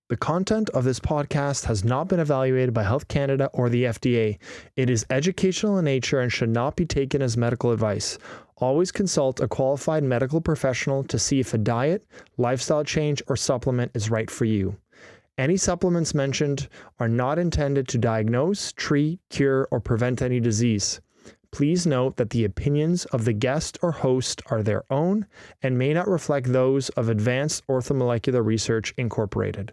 The content of this podcast has not been evaluated by Health Canada or the FDA. It is educational in nature and should not be taken as medical advice. Always consult a qualified medical professional to see if a diet, lifestyle change, or supplement is right for you. Any supplements mentioned are not intended to diagnose, treat, cure, or prevent any disease. Please note that the opinions of the guest or host are their own and may not reflect those of Advanced Orthomolecular Research Incorporated.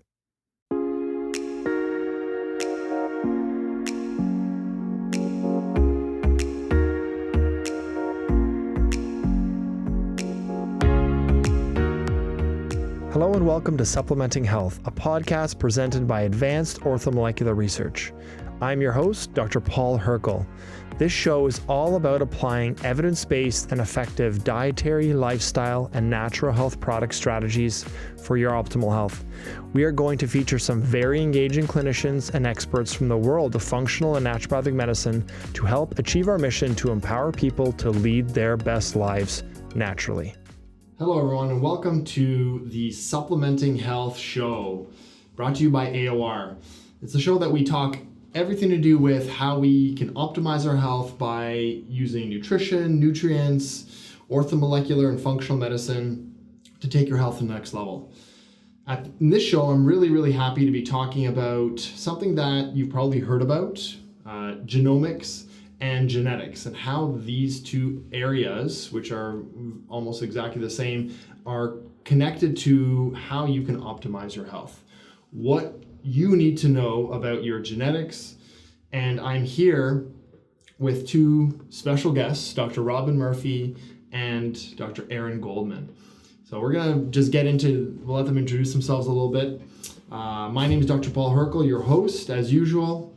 Hello and welcome to Supplementing Health, a podcast presented by Advanced Orthomolecular Research. I'm your host, Dr. Paul Herkel. This show is all about applying evidence-based and effective dietary, lifestyle, and natural health product strategies for your optimal health. We are going to feature some very engaging clinicians and experts from the world of functional and naturopathic medicine to help achieve our mission to empower people to lead their best lives naturally. Hello, everyone, and welcome to the Supplementing Health show, brought to you by AOR. It's a show that we talk everything to do with how we can optimize our health by using nutrition, nutrients, orthomolecular and functional medicine to take your health to the next level. In this show, I'm really happy to be talking about something that you've probably heard about, genomics and genetics, and how these two areas, which are almost exactly the same, are connected to how you can optimize your health. What you need to know about your genetics. And I'm here with two special guests, Dr. Robin Murphy and Dr. Aaron Goldman. So we're gonna just we'll let them introduce themselves a little bit. My name is Dr. Paul Herkel, your host, as usual.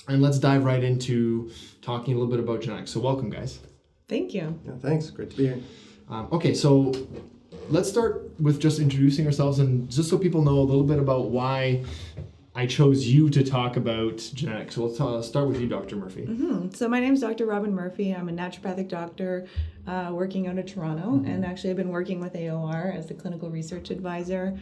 And let's dive right into talking a little bit about genetics. So welcome, guys. Thank you. Yeah, thanks. Great to be here. Okay, so let's start with just introducing ourselves, and just so people know a little bit about why I chose you to talk about genetics. So let's start with you, Dr. Murphy. So my name is Dr. Robin Murphy. I'm a naturopathic doctor working out of Toronto, and actually I've been working with AOR as the clinical research advisor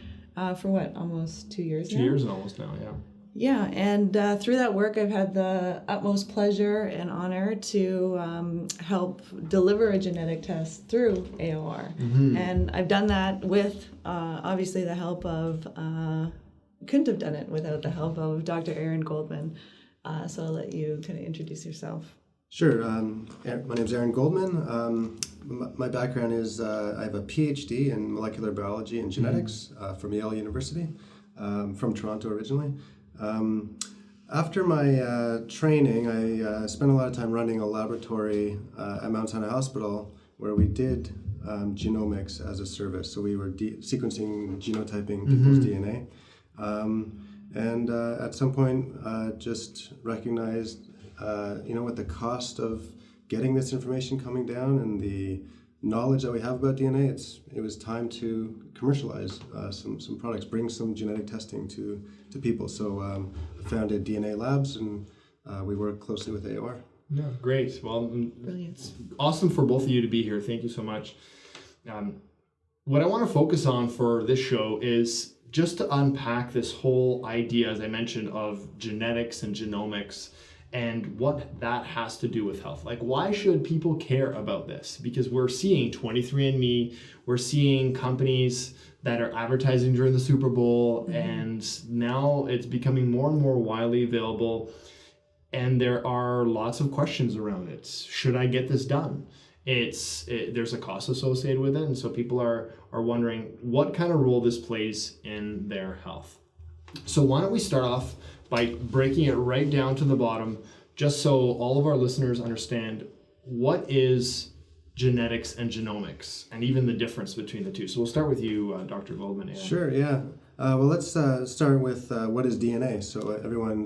for almost 2 years now? 2 years almost now, yeah. Yeah, and through that work, I've had the utmost pleasure and honor to help deliver a genetic test through AOR. And I've done that with, obviously, the help of, couldn't have done it without the help of Dr. Aaron Goldman. So I'll let you kind of introduce yourself. Sure. My name is Aaron Goldman. My background is I have a PhD in molecular biology and genetics from Yale University, from Toronto originally. After my training, I spent a lot of time running a laboratory at Mount Sinai Hospital where we did genomics as a service. So we were sequencing, genotyping people's DNA. And at some point, just recognized, with the cost of getting this information coming down and the knowledge that we have about DNA, it was time to commercialize some products, bring some genetic testing to people. So I founded DNA Labs, and we work closely with AOR. Yeah, great. Well, Brilliant. It's awesome for both of you to be here. Thank you so much. What I want to focus on for this show is just to unpack this whole idea, as I mentioned, of genetics and genomics and what that has to do with health. Like, why should people care about this? Because we're seeing 23andMe, we're seeing companies that are advertising during the Super Bowl, and now it's becoming more and more widely available. And there are lots of questions around it. Should I get this done? There's a cost associated with it, and so people are wondering what kind of role this plays in their health. So why don't we start off by breaking it right down to the bottom, just so all of our listeners understand what is genetics and genomics, and even the difference between the two. So we'll start with you, Dr. Goldman. Yeah. Sure, yeah. Well, let's start with what is DNA. So everyone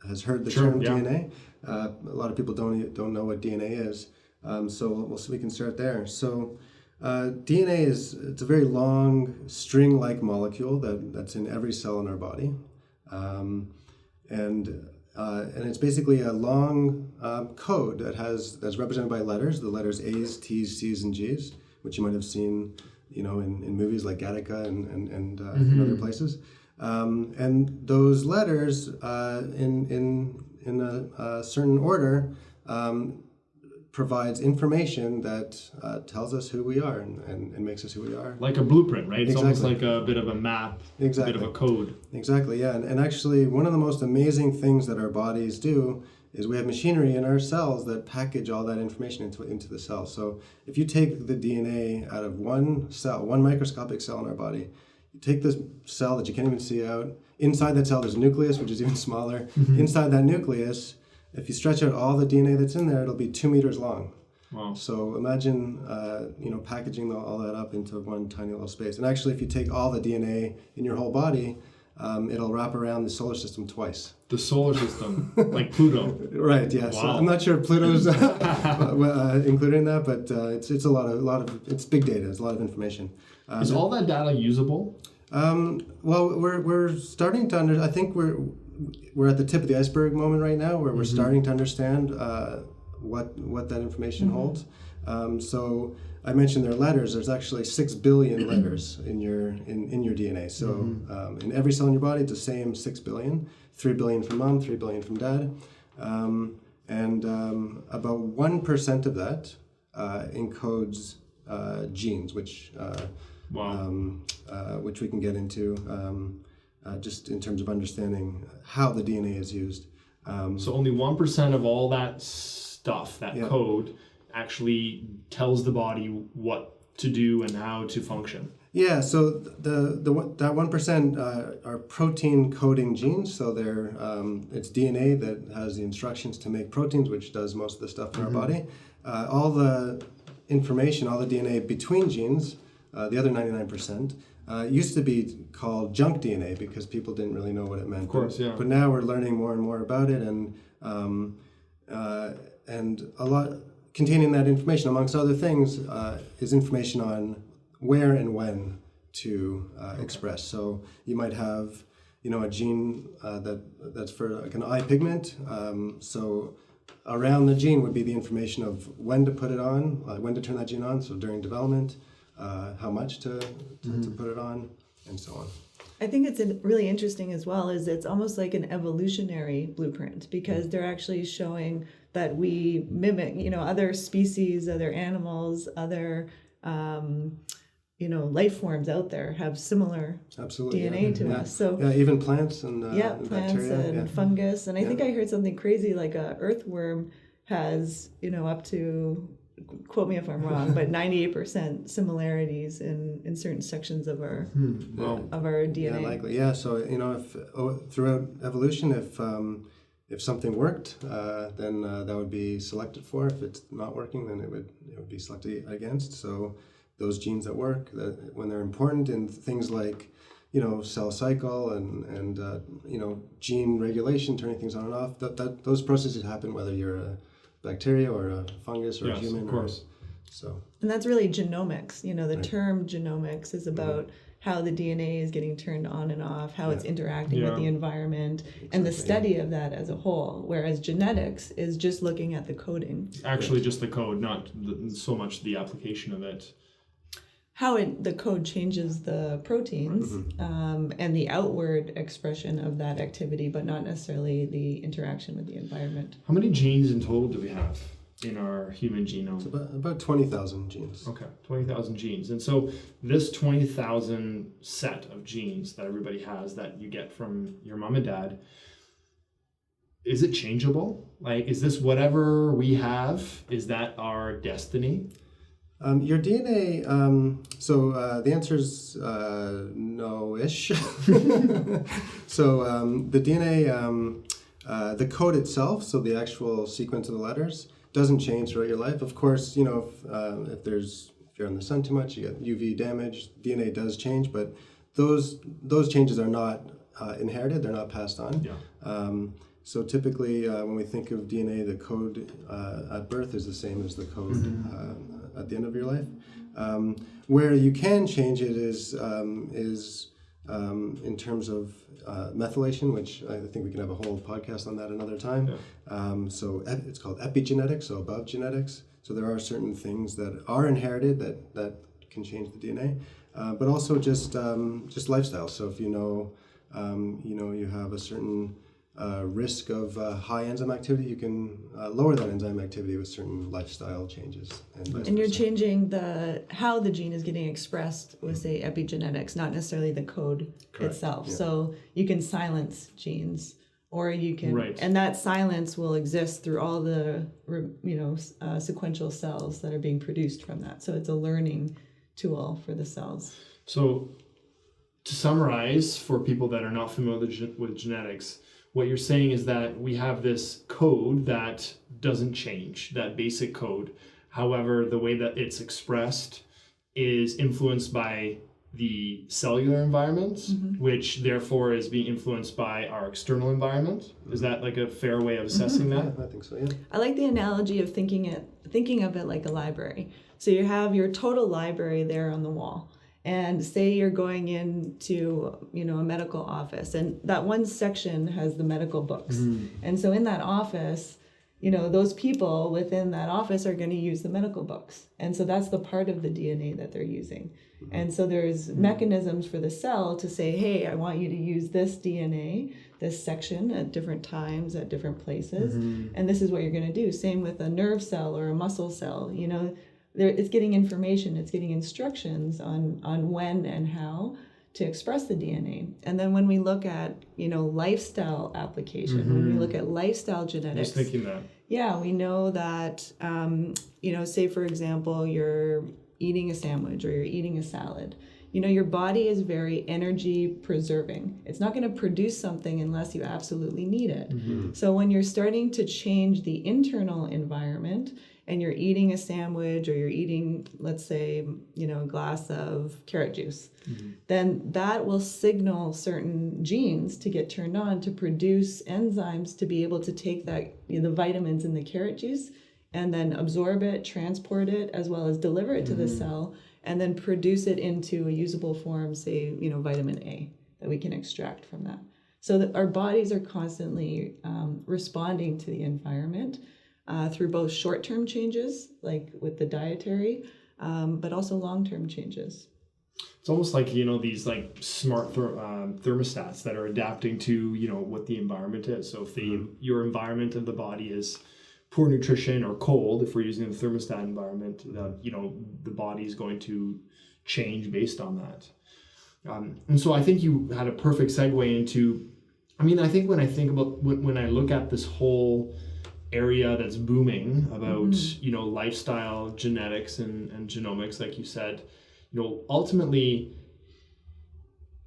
has heard the term DNA. A lot of people don't know what DNA is. So we can start there. So DNA it's a very long string-like molecule that's in every cell in our body, and it's basically a long code that's represented by letters. The letters A's, T's, C's, and G's, which you might have seen, in movies like Gattaca and other places. And those letters in a certain order provides information that tells us who we are and makes us who we are. Like a blueprint, right? It's Exactly. almost like a bit of a map, Exactly. a bit of a code. Exactly, yeah. And actually, one of the most amazing things that our bodies do is we have machinery in our cells that package all that information into the cell. So if you take the DNA out of one cell, one microscopic cell in our body, you take this cell that you can't even see out. Inside that cell, there's a nucleus, which is even smaller. Mm-hmm. Inside that nucleus, if you stretch out all the DNA that's in there, it'll be 2 meters long. Wow. So imagine, packaging all that up into one tiny little space. And actually, if you take all the DNA in your whole body, it'll wrap around the solar system twice. The solar system, like Pluto. Right. Yes. Wow. I'm not sure if Pluto's included in that, but it's a lot of it's big data. It's a lot of information. Is all that data usable? Well, we're starting to I think we're at the tip of the iceberg moment right now, where we're starting to understand what that information holds. So I mentioned there are letters. There's actually 6 billion letters in your DNA. So in every cell in your body, it's the same 6 billion. 3 billion from mom, 3 billion from dad, and about 1% of that encodes genes, which which we can get into just in terms of understanding how the DNA is used. So only 1% of all that stuff, that code, actually tells the body what to do and how to function. Yeah, so that 1% are protein coding genes. So they're it's DNA that has the instructions to make proteins, which does most of the stuff in our body. All the information, all the DNA between genes, the other 99%, used to be called junk DNA because people didn't really know what it meant. Of course, yeah. But now we're learning more and more about it, and a lot containing that information, amongst other things, is information on where and when to express. So you might have, a gene that's for like an eye pigment. So around the gene would be the information of when to put it on, when to turn that gene on. So during development, how much to put it on, and so on. I think it's really interesting as well, is it's almost like an evolutionary blueprint, because they're actually showing that we mimic, other species, other animals, other life forms out there have similar DNA to us. So even plants and plants bacteria, and fungus. And I think I heard something crazy, like a earthworm has, up to, quote me if I'm wrong, but 98% similarities in certain sections of our of our DNA. Yeah, likely. Yeah. So if throughout evolution, if something worked, then that would be selected for. If it's not working, then it would be selected against. So those genes that work, that when they're important in things like cell cycle and gene regulation, turning things on and off, that those processes happen whether you're a bacteria or a fungus or a human. Of course. And that's really genomics. The term genomics is about how the DNA is getting turned on and off, how it's interacting with the environment, and the study of that as a whole. Whereas genetics is just looking at the coding. Actually, just the code, not so much the application of it. How the code changes the proteins and the outward expression of that activity, but not necessarily the interaction with the environment. How many genes in total do we have in our human genome? It's about 20,000 genes. Okay, 20,000 genes. And so this 20,000 set of genes that everybody has that you get from your mom and dad, is it changeable? Like, is this whatever we have? Is that our destiny? Your DNA, the answer is no-ish. So the DNA, the code itself, so the actual sequence of the letters, doesn't change throughout your life. Of course, if you're in the sun too much, you get UV damage, DNA does change, but those changes are not inherited, they're not passed on. Yeah. So typically, when we think of DNA, the code at birth is the same as the code at the end of your life. Where you can change it is in terms of methylation, which I think we can have a whole podcast on that another time. Yeah. So it's called epigenetics, so above genetics. So there are certain things that are inherited that can change the DNA, but also just lifestyle. So if You have a certain risk of high enzyme activity. You can lower that enzyme activity with certain lifestyle changes. And you're changing how the gene is getting expressed with, say, epigenetics, not necessarily the code itself. Yeah. So you can silence genes, or you can, and that silence will exist through all the, sequential cells that are being produced from that. So it's a learning tool for the cells. So to summarize, for people that are not familiar with genetics, what you're saying is that we have this code that doesn't change, that basic code. However, the way that it's expressed is influenced by the cellular environment, which therefore is being influenced by our external environment. Is that like a fair way of assessing that? Yeah, I think so, yeah. I like the analogy of thinking of it like a library. So you have your total library there on the wall. And say you're going into, a medical office, and that one section has the medical books. And so in that office, those people within that office are going to use the medical books. And so that's the part of the DNA that they're using. And so there's mechanisms for the cell to say, hey, I want you to use this DNA, this section at different times, at different places. And this is what you're going to do. Same with a nerve cell or a muscle cell, it's getting information, it's getting instructions on when and how to express the DNA. And then when we look at, lifestyle application, when we look at lifestyle genetics. Just thinking that. Yeah, we know that, say for example, you're eating a sandwich or you're eating a salad. Your body is very energy preserving. It's not going to produce something unless you absolutely need it. So when you're starting to change the internal environment, and you're eating a sandwich or you're eating, let's say, a glass of carrot juice, then that will signal certain genes to get turned on to produce enzymes to be able to take that, the vitamins in the carrot juice and then absorb it, transport it, as well as deliver it to the cell and then produce it into a usable form, say, vitamin A that we can extract from that. So that our bodies are constantly responding to the environment through both short-term changes, like with the dietary, but also long-term changes. It's almost like, these like smart thermostats that are adapting to, what the environment is. So if your environment of the body is poor nutrition or cold, if we're using the thermostat environment, the body is going to change based on that. And so I think you had a perfect segue into, I think when I look at this whole area that's booming about lifestyle genetics and genomics, like you said, ultimately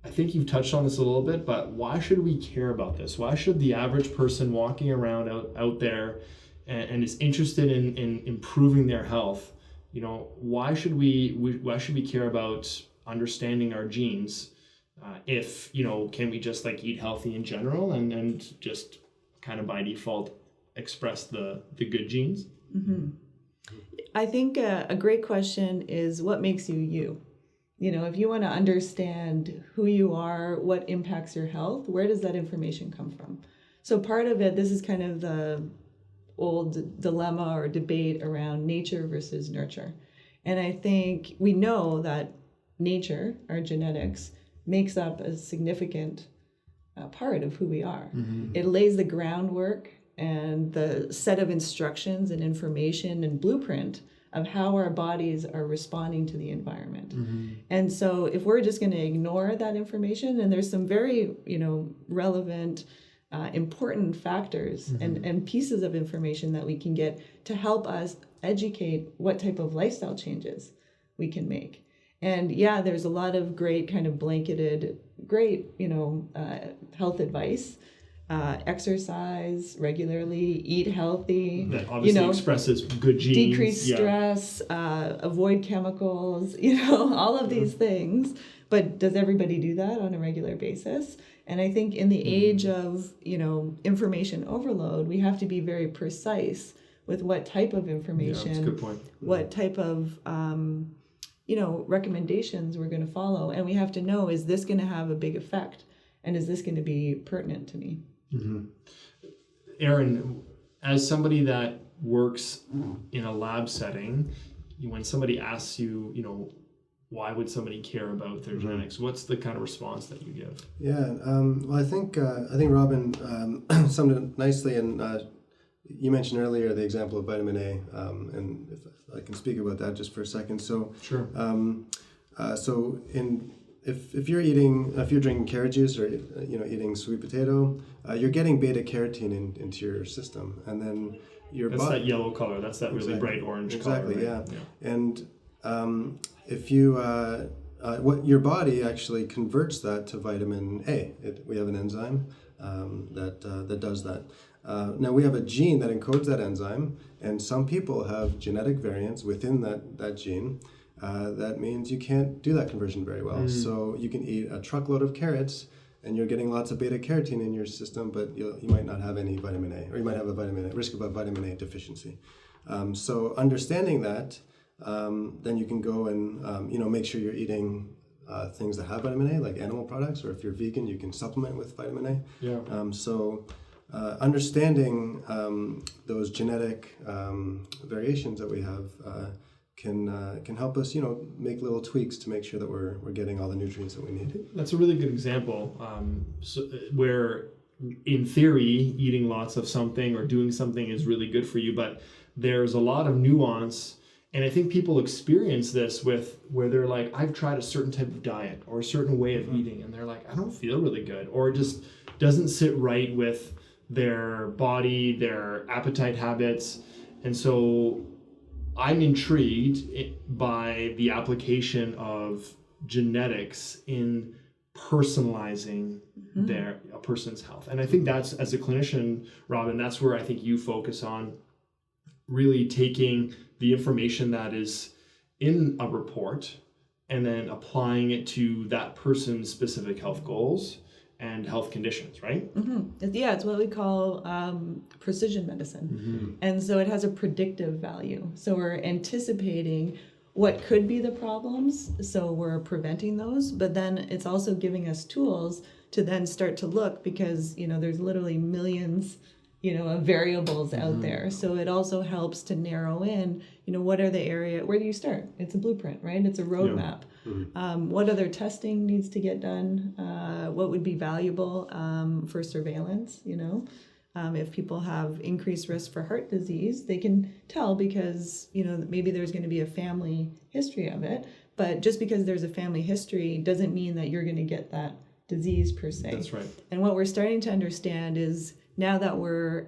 I think you've touched on this a little bit, but why should we care about this? Why should the average person walking around out there and is interested in improving their health, why should we care about understanding our genes if can we just like eat healthy in general and just kind of by default express the good genes? I think a great question is what makes you you? If you want to understand who you are, what impacts your health, where does that information come from? So part of it, this is kind of the old dilemma or debate around nature versus nurture. And I think we know that nature, our genetics, makes up a significant part of who we are. It lays the groundwork and the set of instructions and information and blueprint of how our bodies are responding to the environment. And so if we're just going to ignore that information, and there's some very, relevant, important factors and pieces of information that we can get to help us educate what type of lifestyle changes we can make. And yeah, there's a lot of great kind of blanketed, great, health advice. Exercise regularly, eat healthy. That obviously expresses good genes. Decrease stress, avoid chemicals, all of these things. But does everybody do that on a regular basis? And I think in the age of, information overload, we have to be very precise with what type of information, that's a good point. What type of, recommendations we're going to follow. And we have to know, is this going to have a big effect? And is this going to be pertinent to me? Aaron, as somebody that works in a lab setting, when somebody asks you, why would somebody care about their genetics? What's the kind of response that you give? Yeah, well, I think Robin summed it nicely, and you mentioned earlier the example of vitamin A, and if I can speak about that just for a second. So, sure. If you're drinking carrot juice or eating sweet potato, you're getting beta carotene into your system, and then that's that yellow color. That's that really bright orange color. Exactly. Right? Yeah. And if you what your body actually converts that to vitamin A. We have an enzyme that does that. Now we have a gene that encodes that enzyme, and some people have genetic variants within that gene. That means you can't do that conversion very well. So you can eat a truckload of carrots, and you're getting lots of beta carotene in your system, but you might not have any vitamin A, or you might have a risk of a vitamin A deficiency. So understanding that, then you can go and make sure you're eating things that have vitamin A, like animal products, or if you're vegan, you can supplement with vitamin A. Yeah. Understanding those genetic variations that we have can help us, make little tweaks to make sure that we're getting all the nutrients that we need. That's a really good example, where in theory, eating lots of something or doing something is really good for you, but there's a lot of nuance. And I think people experience this where they're like, I've tried a certain type of diet or a certain way of eating, and they're like, I don't feel really good, or it just doesn't sit right with their body, their appetite habits. And so I'm intrigued by the application of genetics in personalizing a person's health. And I think that's, as a clinician, Robin, that's where I think you focus on really taking the information that is in a report and then applying it to that person's specific health goals and health conditions, right? Yeah, it's what we call precision medicine. And so it has a predictive value. So we're anticipating what could be the problems, so we're preventing those, but then it's also giving us tools to then start to look, because there's literally millions of variables out there. So it also helps to narrow in, what are the area, where do you start? It's a blueprint, right? It's a roadmap. What other testing needs to get done? What would be valuable for surveillance, if people have increased risk for heart disease, they can tell because, maybe there's going to be a family history of it. But just because there's a family history doesn't mean that you're going to get that disease per se. That's right. And what we're starting to understand is, now that we're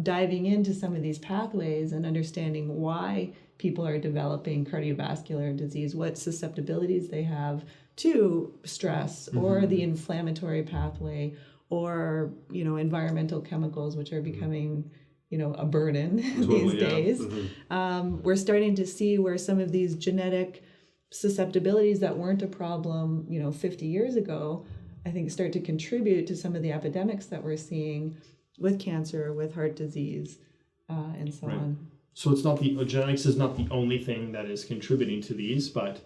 diving into some of these pathways and understanding why people are developing cardiovascular disease, what susceptibilities they have to stress or the inflammatory pathway or, environmental chemicals, which are becoming, a burden these days. We're starting to see where some of these genetic susceptibilities that weren't a problem, 50 years ago, I think start to contribute to some of the epidemics that we're seeing with cancer, with heart disease, and so on. So it's not genetics is not the only thing that is contributing to these, but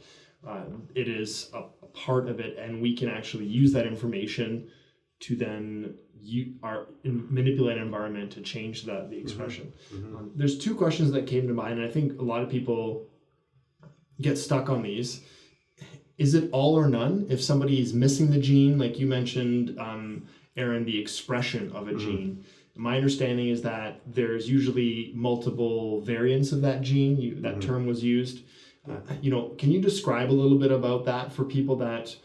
it is a part of it, and we can actually use that information to then manipulate an environment to change the expression. There's two questions that came to mind, and I think a lot of people get stuck on these. Is it all or none? If somebody is missing the gene, like you mentioned, Aaron, the expression of a gene. My understanding is that there's usually multiple variants of that gene. That term was used. Can you describe a little bit about that for people that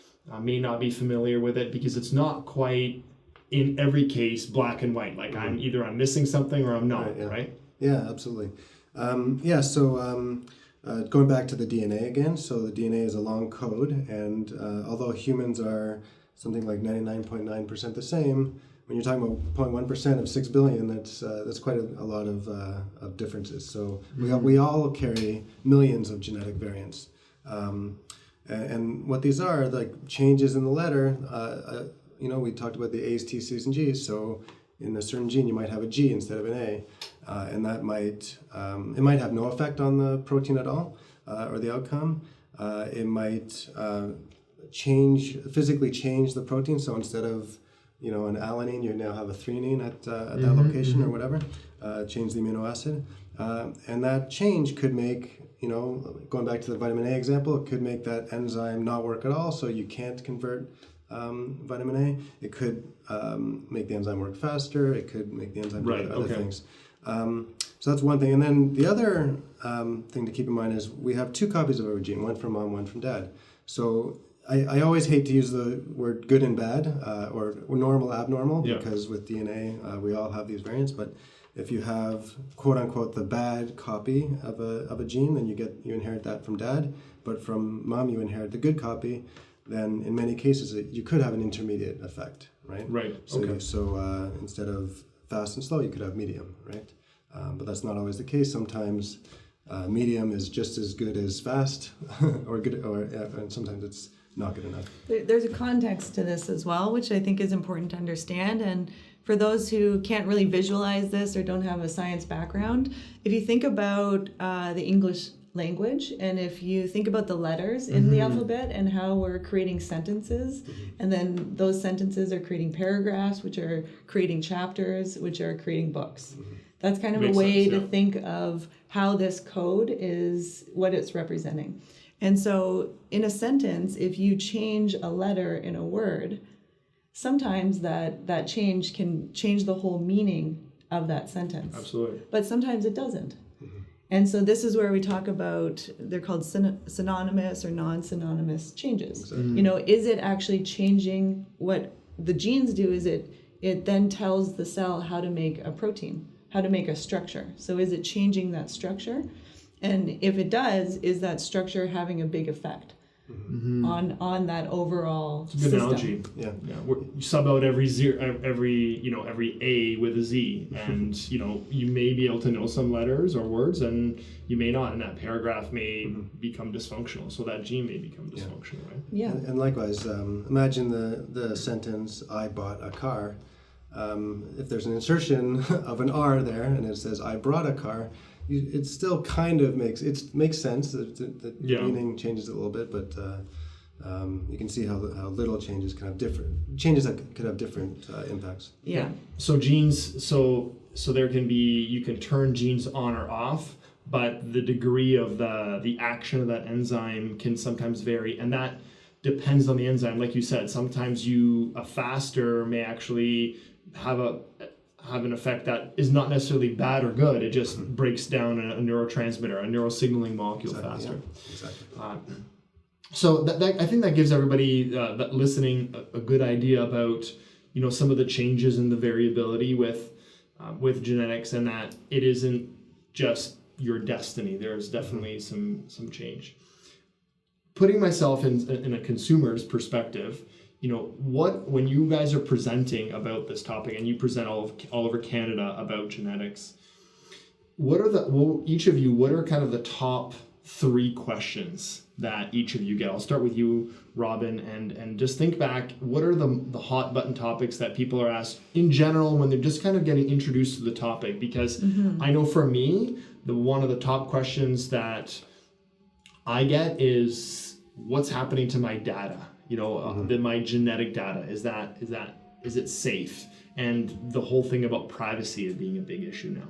may not be familiar with it? Because it's not quite, in every case, black and white. Like I'm missing something or I'm not, right? Yeah, absolutely. Going back to the DNA again, so the DNA is a long code, and although humans are something like 99.9% the same, when you're talking about 0.1% of 6 billion, that's quite a lot of differences. So we all carry millions of genetic variants, and what these are, like changes in the letter. We talked about the A's, T's, C's, and G's. So in a certain gene, you might have a G instead of an A, and that might have no effect on the protein at all or the outcome. It might physically change the protein. So instead of an alanine, you now have a threonine at that location or whatever. Change the amino acid, and that change could make going back to the vitamin A example, it could make that enzyme not work at all, so you can't convert vitamin A. It could make the enzyme work faster. It could make the enzyme do other things. So that's one thing. And then the other thing to keep in mind is we have 2 copies of every gene, one from mom, one from dad. So I always hate to use the word good and bad or normal, abnormal, because with DNA we all have these variants. But if you have quote unquote the bad copy of a gene, then you inherit that from dad. But from mom you inherit the good copy. Then in many cases you could have an intermediate effect, right? Right. So instead of fast and slow, you could have medium, right? But that's not always the case. Sometimes medium is just as good as fast, and sometimes it's not good enough. There's a context to this as well, which I think is important to understand. And for those who can't really visualize this or don't have a science background, if you think about the English language, and if you think about the letters in the alphabet and how we're creating sentences, and then those sentences are creating paragraphs, which are creating chapters, which are creating books. That's kind of a way to think of how this code is, what it's representing. And so in a sentence, if you change a letter in a word, sometimes that change can change the whole meaning of that sentence. Absolutely. But sometimes it doesn't. And so this is where we talk about, they're called synonymous or non-synonymous changes. Exactly. Is it actually changing what the genes do? Is it then tells the cell how to make a protein, how to make a structure. So is it changing that structure? And if it does, is that structure having a big effect on that overall system? It's a good system? analogy. Yeah. You sub out every A with a Z, and you may be able to know some letters or words, and you may not, and that paragraph may become dysfunctional. So that gene may become dysfunctional, right? Yeah. And likewise, imagine the sentence "I bought a car." If there's an insertion of an R there, and it says "I brought a car," it still kind of makes sense. The meaning changes a little bit, but you can see how little changes can have different changes that could have different impacts. Yeah. So genes, so there can be, you can turn genes on or off, but the degree of the action of that enzyme can sometimes vary, and that depends on the enzyme. Like you said, sometimes a faster may actually have an effect that is not necessarily bad or good. It just breaks down a neurotransmitter, a neurosignaling molecule faster. Yeah, exactly. So that I think that gives everybody that listening a good idea about some of the changes in the variability with genetics, and that it isn't just your destiny. There's definitely some change. Putting myself in a consumer's perspective, when you guys are presenting about this topic, and you present all over Canada about genetics, what are kind of the top 3 questions that each of you get? I'll start with you, Robin, and just think back, what are the hot button topics that people are asked in general when they're just kind of getting introduced to the topic? Because I know for me, one of the top questions that I get is, what's happening to my data? My genetic data, is it safe? And the whole thing about privacy is being a big issue now.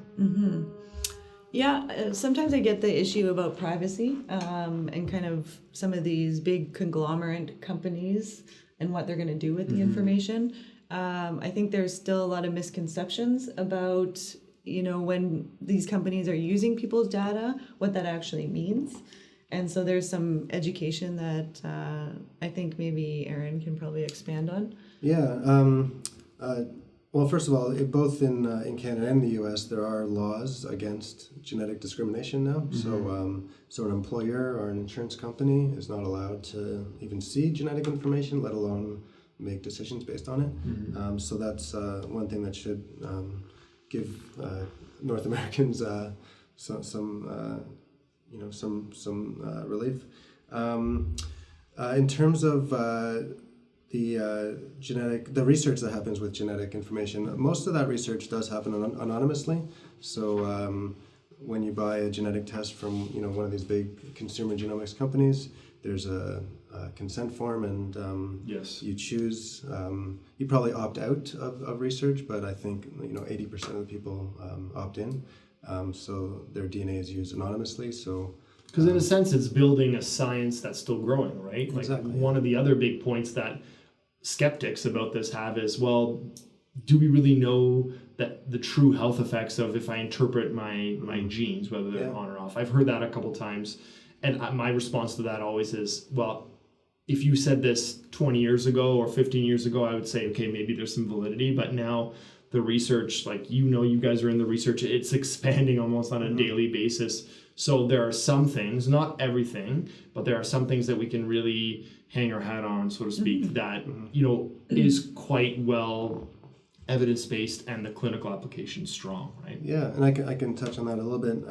Yeah, sometimes I get the issue about privacy and kind of some of these big conglomerate companies and what they're going to do with the information. I think there's still a lot of misconceptions about, when these companies are using people's data, what that actually means. And so there's some education that I think maybe Aaron can probably expand on. Yeah. Well, first of all, both in Canada and the U.S., there are laws against genetic discrimination now. So an employer or an insurance company is not allowed to even see genetic information, let alone make decisions based on it. So that's one thing that should give North Americans some relief. In terms of the research that happens with genetic information, most of that research does happen anonymously. So when you buy a genetic test from one of these big consumer genomics companies, there's a consent form, and you choose. You probably opt out of research, but I think 80% of the people opt in. So their DNA is used anonymously. So Because in a sense, it's building a science that's still growing, right? Exactly. Like one of the other big points that skeptics about this have is, well, do we really know that the true health effects of if I interpret my genes, whether they're on or off? I've heard that a couple times. And my response to that always is, well, if you said this 20 years ago or 15 years ago, I would say, okay, maybe there's some validity. But now the research, like, you guys are in the research, it's expanding almost on a daily basis. So there are some things, not everything, but there are some things that we can really hang our hat on, so to speak, that, is quite well evidence-based and the clinical application strong, right? Yeah, and I can touch on that a little bit.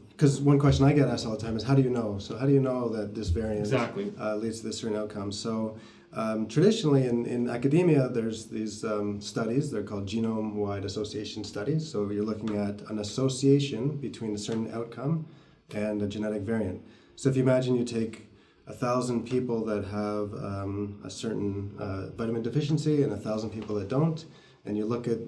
Because one question I get asked all the time is, how do you know? So how do you know that this variant leads to this certain outcome? So traditionally in academia, there's these studies, they're called Genome-Wide association studies. So you're looking at an association between a certain outcome and a genetic variant. So if you imagine you take 1,000 people that have a certain vitamin deficiency and 1,000 people that don't, and you look at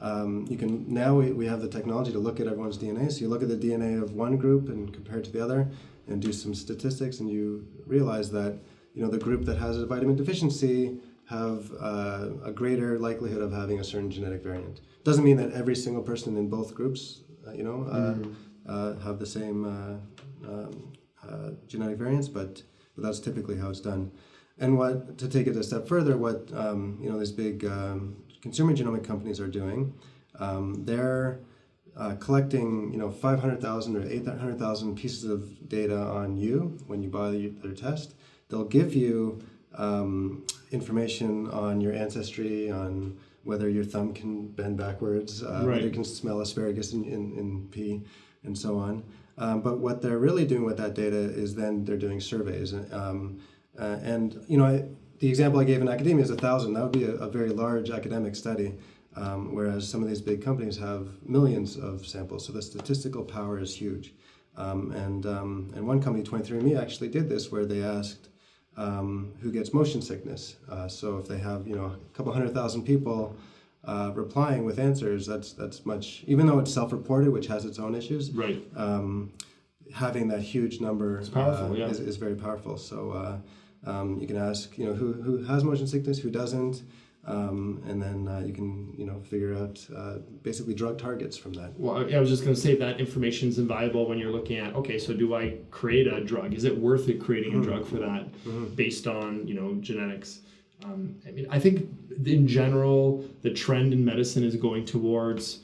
we have the technology to look at everyone's DNA. So you look at the DNA of one group and compare it to the other and do some statistics, and you realize that the group that has a vitamin deficiency have a greater likelihood of having a certain genetic variant. Doesn't mean that every single person in both groups have the same genetic variants, but that's typically how it's done. And to take it a step further, what these big consumer genomic companies are doing, they're collecting 500,000 or 800,000 pieces of data on you when you buy their test. They'll give you information on your ancestry, on whether your thumb can bend backwards, whether you can smell asparagus in pee, and so on. But what they're really doing with that data is then they're doing surveys. The example I gave in academia is 1,000. That would be a very large academic study, whereas some of these big companies have millions of samples. So the statistical power is huge. And one company, 23andMe, actually did this, where they asked who gets motion sickness. So if they have a couple 100,000 people replying with answers, that's much. Even though it's self-reported, which has its own issues, right? Having that huge number is powerful. Is very powerful. So. You can ask, who has motion sickness, who doesn't, and then you can, figure out basically drug targets from that. Well, I was just going to say that information is invaluable when you're looking at, okay, so do I create a drug? Is it worth it creating a drug for that based on, genetics? I think in general, the trend in medicine is going towards,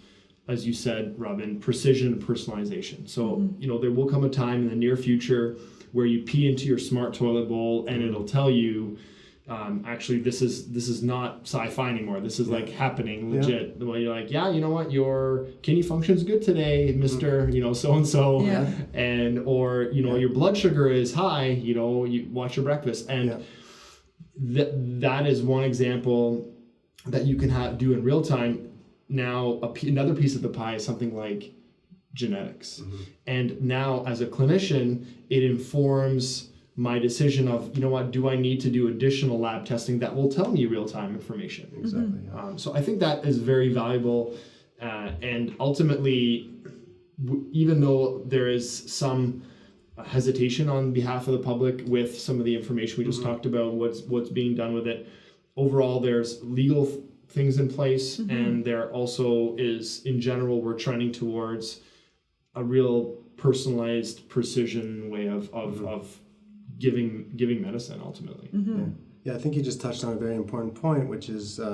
as you said, Robin, precision and personalization. So, there will come a time in the near future where you pee into your smart toilet bowl and it'll tell you, actually, this is not sci-fi anymore. This is like happening legit. Well, you're like, you know what, your kidney function's good today, Mr. So-and-so. Yeah. And, or, your blood sugar is high, you watch your breakfast. And that is one example that you can do in real time. Now, another piece of the pie is something like genetics. And now as a clinician, it informs my decision of, do I need to do additional lab testing that will tell me real-time information? Exactly. So I think that is very valuable. And ultimately, even though there is some hesitation on behalf of the public with some of the information we just talked about, what's being done with it, overall there's legal things in place, and there also is, in general, we're trending towards a real personalized precision way of giving medicine ultimately. Yeah, I think you just touched on a very important point, which is a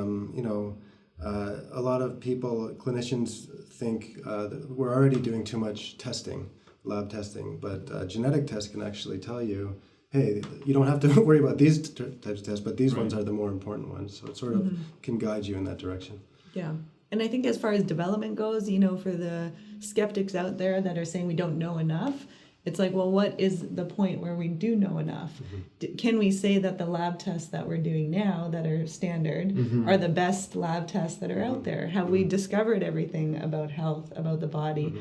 lot of people, clinicians, think that we're already doing too much testing, lab testing, but genetic tests can actually tell you, hey, you don't have to worry about these types of tests, but these ones are the more important ones. So it sort of can guide you in that direction. Yeah. And I think as far as development goes, for the skeptics out there that are saying we don't know enough, it's like, well, what is the point where we do know enough? Can we say that the lab tests that we're doing now that are standard are the best lab tests that are out there? Have we discovered everything about health, about the body?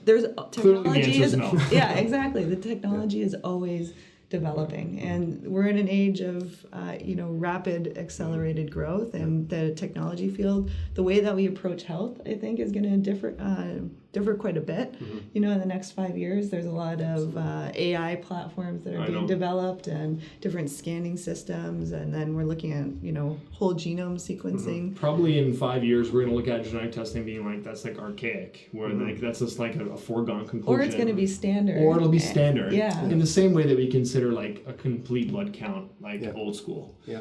There's technology. Clearly the answer is no. Yeah, exactly. The technology is always developing. And we're in an age of, rapid accelerated growth, and the technology field, the way that we approach health, I think, is going to differ quite a bit. In the next 5 years, there's a lot of AI platforms that are being developed and different scanning systems. And then we're looking at, whole genome sequencing. Probably in 5 years, we're going to look at genetic testing being like, that's like archaic, where like that's just like a foregone conclusion. Or it's going to be standard. Or it'll be standard. Yeah. In the same way that we consider like a complete blood count, like old school. Yeah.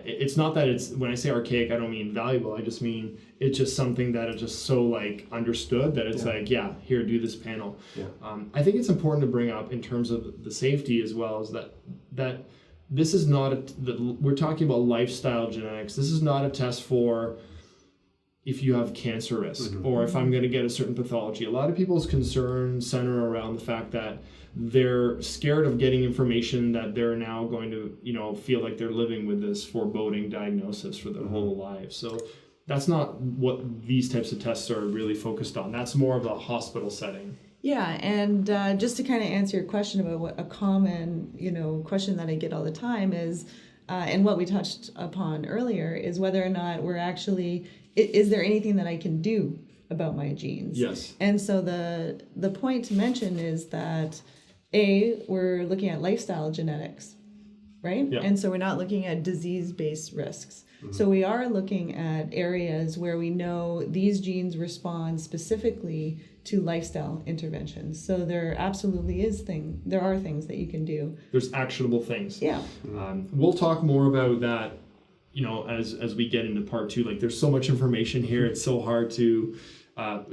It's not that it's, when I say archaic, I don't mean valuable. I just mean it's just something that is just so like understood that it's like, here, do this panel. Yeah. I think it's important to bring up in terms of the safety as well, is that this is not we're talking about lifestyle genetics. This is not a test for if you have cancer risk or if I'm going to get a certain pathology. A lot of people's concerns center around the fact that they're scared of getting information that they're now going to, feel like they're living with this foreboding diagnosis for their whole lives. So that's not what these types of tests are really focused on. That's more of a hospital setting. Yeah, and just to kind of answer your question about what a common, question that I get all the time is, and what we touched upon earlier, is whether or not we're actually, is there anything that I can do about my genes? Yes. And so the point to mention is that, we're looking at lifestyle genetics, right? Yeah. And so we're not looking at disease-based risks. So we are looking at areas where we know these genes respond specifically to lifestyle interventions. So there absolutely there are things that you can do. There's actionable things. Yeah. We'll talk more about that, as we get into part 2. Like, there's so much information here. It's so hard to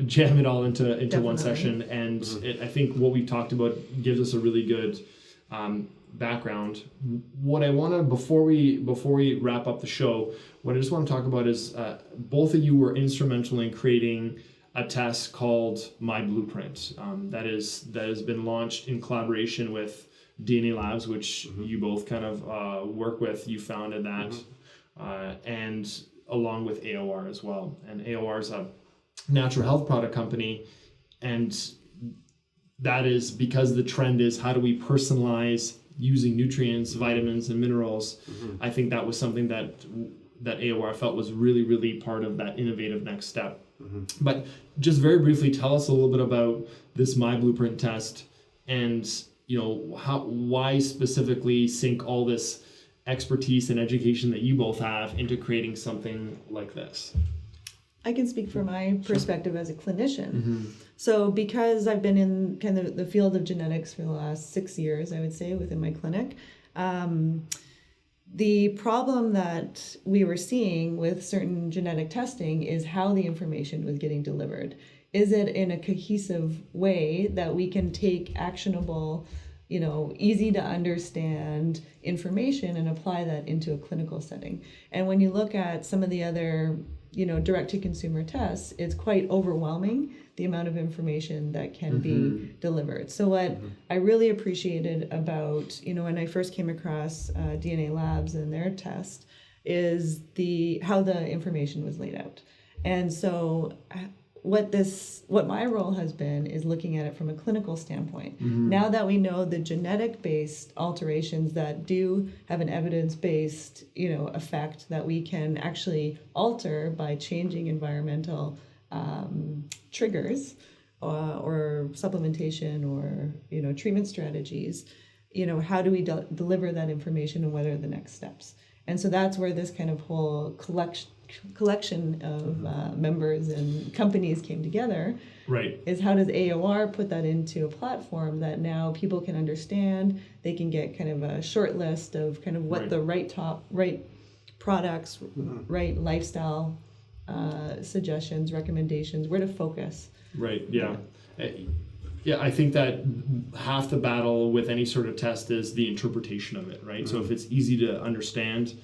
jam it all into one session. And I think what we've talked about gives us a really good background. What I want to, before we wrap up the show, what I just want to talk about is both of you were instrumental in creating a test called My Blueprint that has been launched in collaboration with DNA Labs, which you both kind of work with. You founded that, and along with AOR as well. And AOR is a natural health product company, and that is because the trend is, how do we personalize using nutrients, vitamins, and minerals? I think that was something that AOR felt was really, really part of that innovative next step. But just very briefly, tell us a little bit about this My Blueprint test, and why specifically sink all this expertise and education that you both have into creating something like this. I can speak from my perspective as a clinician. So because I've been in kind of the field of genetics for the last 6 years, I would say, within my clinic, the problem that we were seeing with certain genetic testing is how the information was getting delivered. Is it in a cohesive way that we can take actionable, easy to understand information and apply that into a clinical setting? And when you look at some of the other direct-to-consumer tests, it's quite overwhelming, the amount of information that can be delivered. So what I really appreciated about, when I first came across DNA Labs and their test, is how the information was laid out. And so what my role has been is looking at it from a clinical standpoint. Now that we know the genetic-based alterations that do have an evidence-based, effect that we can actually alter by changing environmental triggers or supplementation or, treatment strategies, how do we deliver that information and what are the next steps? And so that's where this kind of whole collection of members and companies came together. Right. Is how does AOR put that into a platform that now people can understand? They can get kind of a short list of kind of what the right products, right lifestyle suggestions, recommendations, where to focus. Right. Yeah. Yeah, I think that half the battle with any sort of test is the interpretation of it, right? So if it's easy to understand,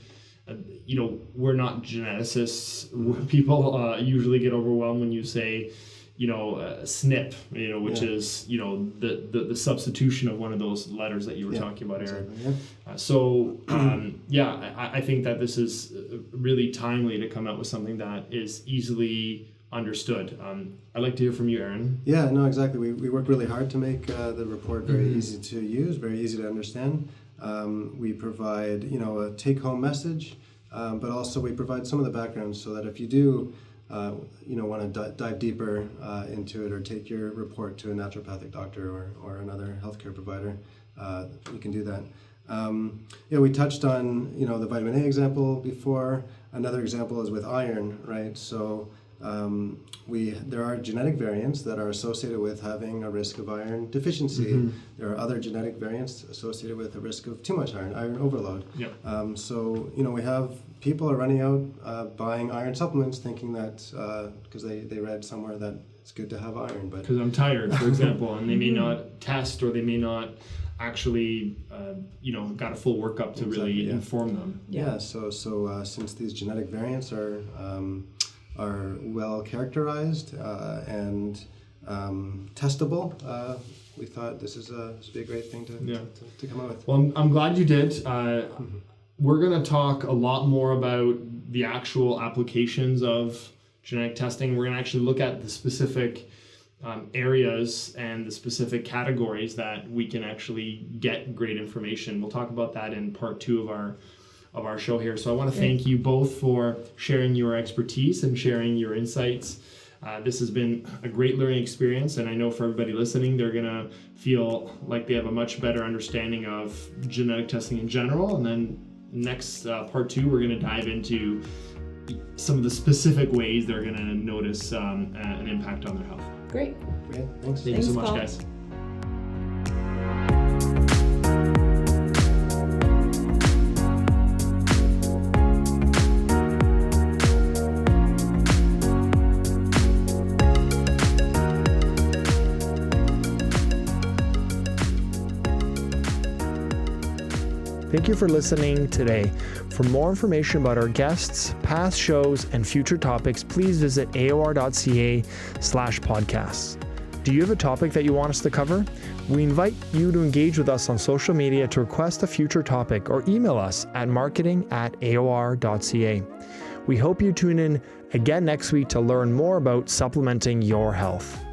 we're not geneticists. People usually get overwhelmed when you say, SNP, which is, the substitution of one of those letters that you were talking about, Aaron. Exactly, I think that this is really timely to come out with something that is easily understood. I'd like to hear from you, Aaron. Yeah, no, exactly. We worked really hard to make the report very easy to use, very easy to understand. We provide, a take-home message, but also we provide some of the background so that if you do, want to dive deeper into it or take your report to a naturopathic doctor or another healthcare provider, you can do that. We touched on, the vitamin A example before. Another example is with iron, right? So there are genetic variants that are associated with having a risk of iron deficiency. Mm-hmm. There are other genetic variants associated with a risk of too much iron overload. Yep. We have people are running out buying iron supplements thinking that because they read somewhere that it's good to have iron. But because I'm tired, for example, and they may not test or they may not actually, got a full workup to really inform them. Yeah. So since these genetic variants are well characterized and testable, we thought this would be a great thing to come up with. Well, I'm glad you did. We're going to talk a lot more about the actual applications of genetic testing. We're going to actually look at the specific areas and the specific categories that we can actually get great information. We'll talk about that in part 2 of our show here. So I want to thank you both for sharing your expertise and sharing your insights. This has been a great learning experience, and I know for everybody listening, they're going to feel like they have a much better understanding of genetic testing in general. And then next part 2, we're going to dive into some of the specific ways they're going to notice an impact on their health. Great. Thanks. Thank you so much, Paul. guys. Thank you for listening today. For more information about our guests, past shows, and future topics, please visit aor.ca/podcasts. Do you have a topic that you want us to cover? We invite you to engage with us on social media to request a future topic or email us at marketing@aor.ca. We hope you tune in again next week to learn more about supplementing your health.